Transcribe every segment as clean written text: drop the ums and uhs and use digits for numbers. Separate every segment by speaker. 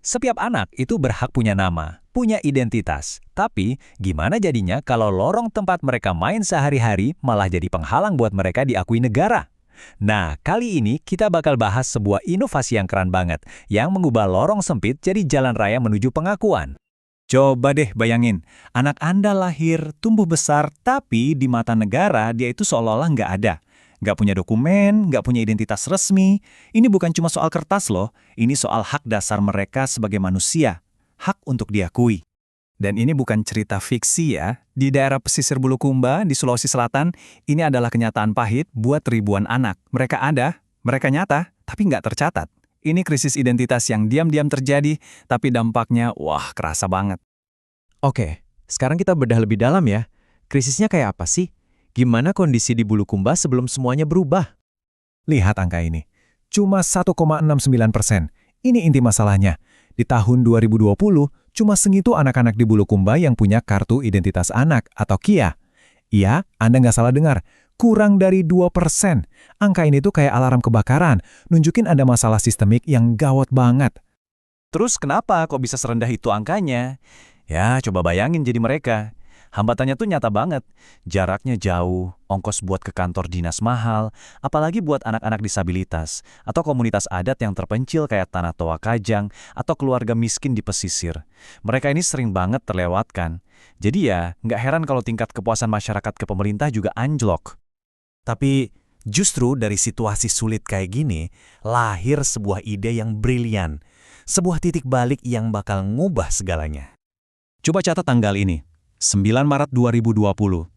Speaker 1: Setiap anak itu berhak punya nama, punya identitas. Tapi, gimana jadinya kalau lorong tempat mereka main sehari-hari malah jadi penghalang buat mereka diakui negara? Nah, kali ini kita bakal bahas sebuah inovasi yang keren banget, yang mengubah lorong sempit jadi jalan raya menuju pengakuan. Coba deh bayangin, anak Anda lahir, tumbuh besar, tapi di mata negara dia itu seolah-olah nggak ada. Nggak punya dokumen, nggak punya identitas resmi. Ini bukan cuma soal kertas loh, ini soal hak dasar mereka sebagai manusia. Hak untuk diakui. Dan ini bukan cerita fiksi ya. Di daerah pesisir Bulukumba, di Sulawesi Selatan, ini adalah kenyataan pahit buat ribuan anak. Mereka ada, mereka nyata, tapi nggak tercatat. Ini krisis identitas yang diam-diam terjadi, tapi dampaknya, wah, kerasa banget.
Speaker 2: Oke, sekarang kita bedah lebih dalam ya. Krisisnya kayak apa sih? Gimana kondisi di Bulukumba sebelum semuanya berubah?
Speaker 1: Lihat angka ini. Cuma 1,69%. Ini inti masalahnya. Di tahun 2020, cuma segitu anak-anak di Bulukumba yang punya kartu identitas anak atau KIA. Iya, Anda nggak salah dengar. Kurang dari 2%. Angka ini tuh kayak alarm kebakaran, nunjukin ada masalah sistemik yang gawat banget. Terus kenapa kok bisa serendah itu angkanya? Ya, coba bayangin jadi mereka. Hambatannya tuh nyata banget. Jaraknya jauh, ongkos buat ke kantor dinas mahal, apalagi buat anak-anak disabilitas, atau komunitas adat yang terpencil kayak Tanah Toa Kajang, atau keluarga miskin di pesisir. Mereka ini sering banget terlewatkan. Jadi ya, nggak heran kalau tingkat kepuasan masyarakat ke pemerintah juga anjlok. Tapi justru dari situasi sulit kayak gini, lahir sebuah ide yang brilian. Sebuah titik balik yang bakal ngubah segalanya. Coba catat tanggal ini. 9 Maret 2020.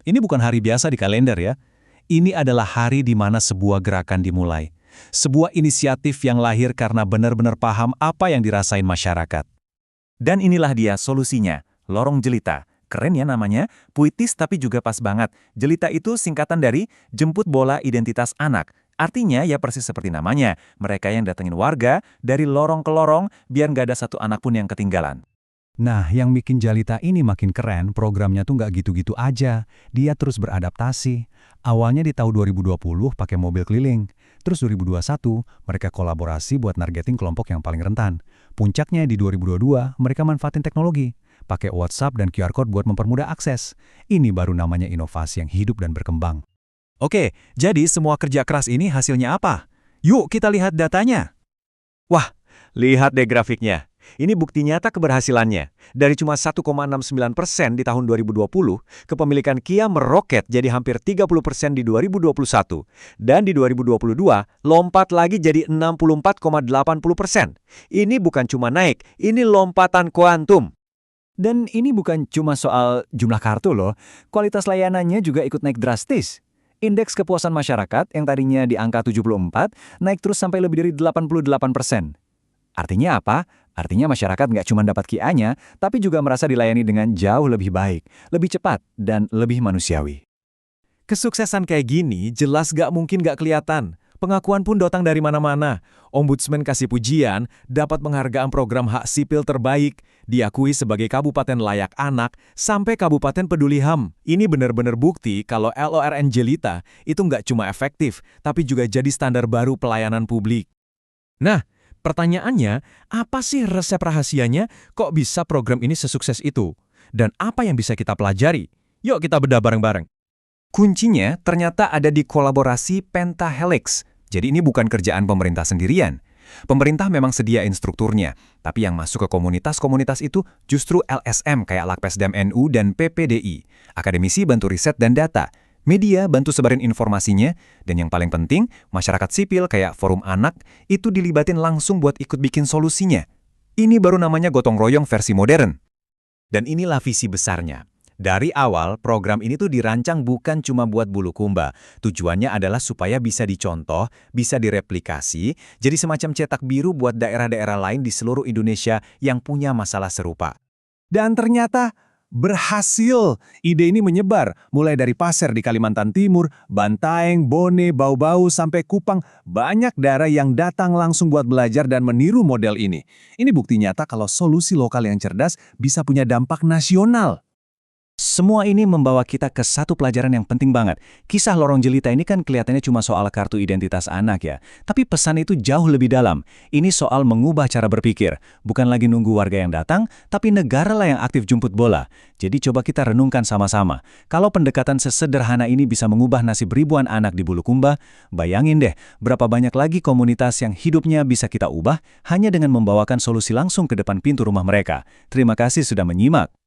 Speaker 1: Ini bukan hari biasa di kalender ya. Ini adalah hari di mana sebuah gerakan dimulai. Sebuah inisiatif yang lahir karena benar-benar paham apa yang dirasain masyarakat. Dan inilah dia solusinya, Lorong Jelita. Keren ya namanya, puitis tapi juga pas banget. Jelita itu singkatan dari Jemput Bola Identitas Anak. Artinya ya persis seperti namanya, mereka yang datengin warga dari lorong ke lorong biar nggak ada satu anak pun yang ketinggalan. Nah, yang bikin Jalita ini makin keren, programnya tuh nggak gitu-gitu aja. Dia terus beradaptasi. Awalnya di tahun 2020 pakai mobil keliling. Terus 2021, mereka kolaborasi buat nargeting kelompok yang paling rentan. Puncaknya di 2022, mereka manfaatin teknologi. Pakai WhatsApp dan QR Code buat mempermudah akses. Ini baru namanya inovasi yang hidup dan berkembang. Oke, jadi semua kerja keras ini hasilnya apa? Yuk kita lihat datanya. Wah, lihat deh grafiknya. Ini bukti nyata keberhasilannya. Dari cuma 1,69% di tahun 2020, kepemilikan Kia meroket jadi hampir 30% di 2021. Dan di 2022, lompat lagi jadi 64,80%. Ini bukan cuma naik, ini lompatan kuantum. Dan ini bukan cuma soal jumlah kartu loh, kualitas layanannya juga ikut naik drastis. Indeks kepuasan masyarakat yang tadinya di angka 74, naik terus sampai lebih dari 88%. Artinya apa? Artinya masyarakat nggak cuma dapat KIA-nya, tapi juga merasa dilayani dengan jauh lebih baik, lebih cepat, dan lebih manusiawi. Kesuksesan kayak gini jelas nggak mungkin nggak kelihatan. Pengakuan pun datang dari mana-mana. Ombudsman kasih pujian, dapat penghargaan program hak sipil terbaik, diakui sebagai Kabupaten Layak Anak, sampai Kabupaten Peduli HAM. Ini benar-benar bukti kalau LORN Jelita itu nggak cuma efektif, tapi juga jadi standar baru pelayanan publik. Nah, pertanyaannya, apa sih resep rahasianya kok bisa program ini sesukses itu? Dan apa yang bisa kita pelajari? Yuk kita bedah bareng-bareng. Kuncinya ternyata ada di kolaborasi Pentahelix. Jadi ini bukan kerjaan pemerintah sendirian. Pemerintah memang sedia instrukturnya, tapi yang masuk ke komunitas-komunitas itu justru LSM kayak Lakpesdam NU dan PPDI. Akademisi bantu riset dan data. Media bantu sebarin informasinya, dan yang paling penting, masyarakat sipil kayak Forum Anak itu dilibatin langsung buat ikut bikin solusinya. Ini baru namanya gotong royong versi modern. Dan inilah visi besarnya. Dari awal, program ini tuh dirancang bukan cuma buat Bulukumba. Tujuannya adalah supaya bisa dicontoh, bisa direplikasi, jadi semacam cetak biru buat daerah-daerah lain di seluruh Indonesia yang punya masalah serupa. Dan ternyata berhasil. Ide ini menyebar, mulai dari Pasir di Kalimantan Timur, Bantaeng, Bone, Bau-Bau, sampai Kupang. Banyak daerah yang datang langsung buat belajar dan meniru model ini. Ini bukti nyata kalau solusi lokal yang cerdas bisa punya dampak nasional. Semua ini membawa kita ke satu pelajaran yang penting banget. Kisah Lorong Jelita ini kan kelihatannya cuma soal kartu identitas anak ya. Tapi pesan itu jauh lebih dalam. Ini soal mengubah cara berpikir. Bukan lagi nunggu warga yang datang, tapi negara lah yang aktif jemput bola. Jadi coba kita renungkan sama-sama. Kalau pendekatan sesederhana ini bisa mengubah nasib ribuan anak di Bulukumba, bayangin deh berapa banyak lagi komunitas yang hidupnya bisa kita ubah hanya dengan membawakan solusi langsung ke depan pintu rumah mereka. Terima kasih sudah menyimak.